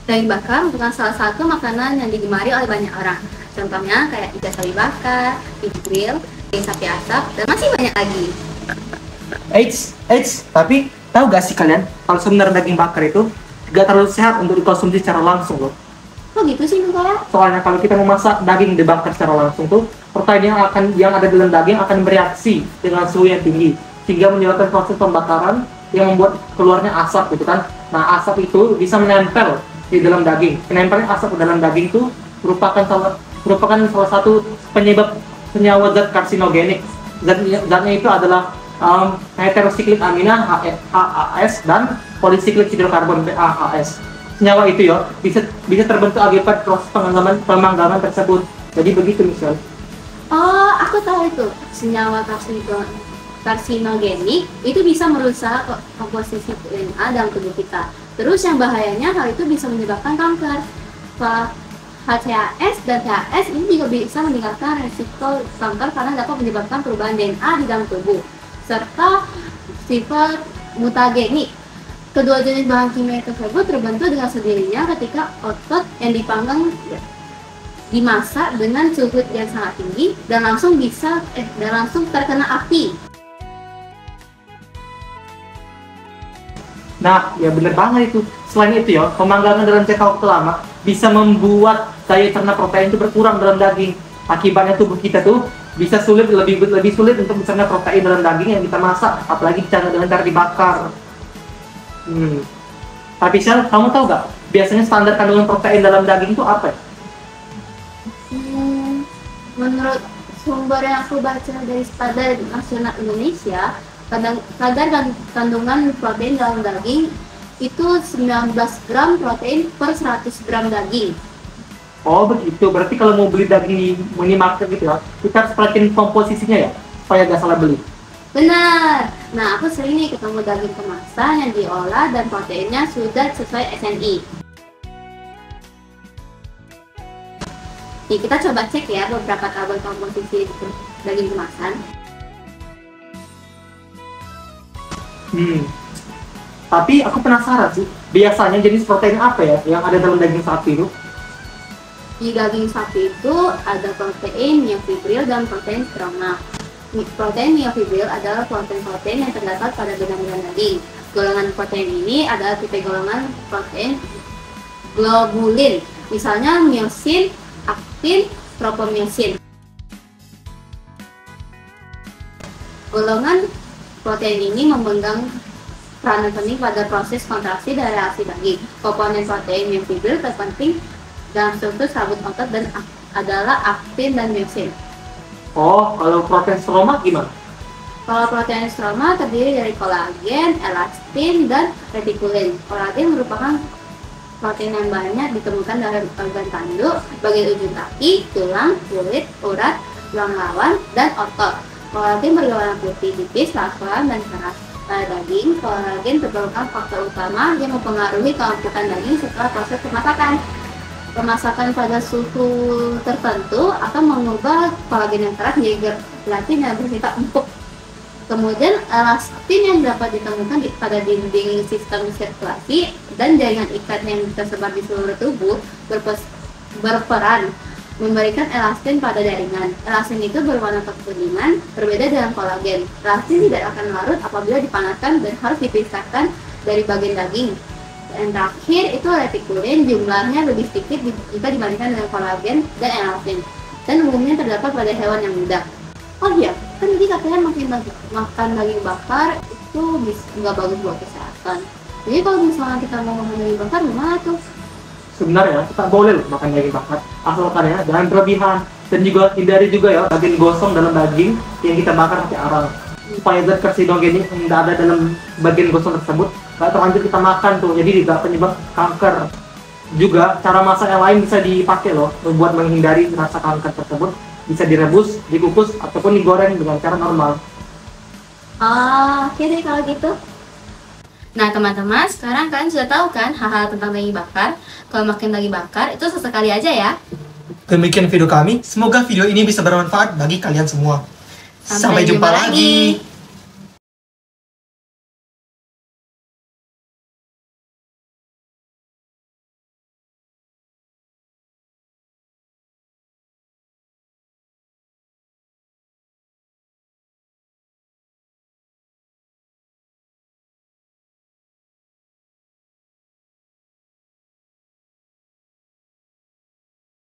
Daging bakar bukan salah satu makanan yang digemari oleh banyak orang. Contohnya kayak ikan sapi bakar, ikan grill, daging sapi asap, dan masih banyak lagi. Tapi tahu gak sih kalian kalau sebenarnya daging bakar itu gak terlalu sehat untuk dikonsumsi secara langsung loh. Kok gitu sih Nikola? Soalnya kalau kita memasak daging dibakar secara langsung tuh protein yang ada dalam daging akan bereaksi dengan suhu yang tinggi sehingga menyebabkan proses pembakaran yang membuat keluarnya asap gitu kan. Nah, asap itu bisa menempel di dalam daging. Penempelnya asap di dalam daging itu merupakan salah satu penyebab senyawa zat karsinogenik. Zatnya itu adalah heterosiklik amina HAS dan polisiklik hidrokarbon BAHS. Senyawa itu ya bisa terbentuk akibat proses pemanggangan tersebut. Jadi begitu Michelle. Oh, aku tahu itu. Senyawa karsinogenik itu bisa merusak komposisi DNA dalam tubuh kita. Terus yang bahayanya hal itu bisa menyebabkan kanker. HCAS dan THS ini juga bisa meningkatkan resiko kanker karena dapat menyebabkan perubahan DNA di dalam tubuh serta sifat mutagenik. Kedua jenis bahan kimia tersebut terbentuk dengan sendirinya ketika otot yang dipanggang dimasak dengan suhu yang sangat tinggi dan langsung terkena api. Nah, ya bener banget itu. Selain itu ya, pemanggangan dalam jangka waktu lama bisa membuat daya cerna protein itu berkurang dalam daging. Akibatnya tubuh kita tuh bisa lebih sulit untuk mencerna protein dalam daging yang kita masak, apalagi dengan cara dibakar. Tapi Shell, kamu tahu gak biasanya standar kandungan protein dalam daging itu apa? Menurut sumber yang aku baca dari Standar Nasional Indonesia, kadar kandungan protein dalam daging itu 19 gram protein per 100 gram daging. Oh begitu, berarti kalau mau beli daging di minimarket gitu ya, kita harus perhatiin komposisinya ya, supaya gak salah beli. Benar. Nah, aku sering nih ketemu daging kemasan yang diolah dan proteinnya sudah sesuai SNI. Nih, kita coba cek ya beberapa tabel komposisi daging kemasan. Tapi aku penasaran sih, biasanya jenis protein apa ya yang ada dalam daging sapi itu? Di daging sapi itu ada protein myofibril dan protein stroma. Protein myofibril adalah protein yang terdapat pada benang-benang daging. Golongan protein ini adalah tipe golongan protein globulin, misalnya myosin, aktin, tropomyosin. Golongan protein ini memegang peranan penting pada proses kontraksi dan reaksi daging. Komponen protein myofibril terpenting dalam struktur sabut otot dan adalah aktin dan myosin. Oh, kalau protein stroma gimana? Kalau protein stroma terdiri dari kolagen, elastin, dan retikulin. Kolagen merupakan protein yang banyak ditemukan dalam organ tanduk, bagian ujung kaki, tulang, kulit, urat, tulang lawan, dan otot. Kolagen berwarna putih tipis, transparan, dan keras. Pada daging, kolagen merupakan faktor utama yang mempengaruhi kelembutan daging setelah proses pemasakan. Pemasakan pada suhu tertentu akan mengubah kolagen yang keras menjadi gelatin yang bersifat empuk. Kemudian elastin yang dapat ditemukan pada dinding sistem sirkulasi dan jaringan ikat yang tersebar di seluruh tubuh berperan memberikan elastin pada jaringan. Elastin itu berwarna kekuningan, berbeda dengan kolagen. Elastin tidak akan larut apabila dipanaskan dan harus dipisahkan dari bagian daging. Dan terakhir itu retikulin, jumlahnya lebih sedikit jika dibandingkan dengan kolagen dan elastin, dan umumnya terdapat pada hewan yang muda. Oh iya, kan tadi katanya makan daging bakar itu nggak bagus buat kesehatan. Jadi kalau misalnya kita mau makan daging bakar, gimana tuh? Sebenarnya kita boleh loh makan daging bakar, asalkan ya jangan berlebihan, dan juga hindari juga ya bagian gosong dalam daging yang kita bakar pakai arang, supaya zat karsinogenik yang ada dalam bagian gosong tersebut gak terlanjur kita makan tuh, jadi tidak penyebab kanker. Juga cara masak yang lain bisa dipakai loh buat menghindari rasa kanker tersebut. Bisa direbus, dikukus, ataupun digoreng dengan cara normal. Oke deh kalau gitu. Nah teman-teman, sekarang kalian sudah tahu kan hal-hal tentang daging bakar. Kalau makan daging bakar itu sesekali aja ya. Demikian video kami, semoga video ini bisa bermanfaat bagi kalian semua. Sampai jumpa lagi.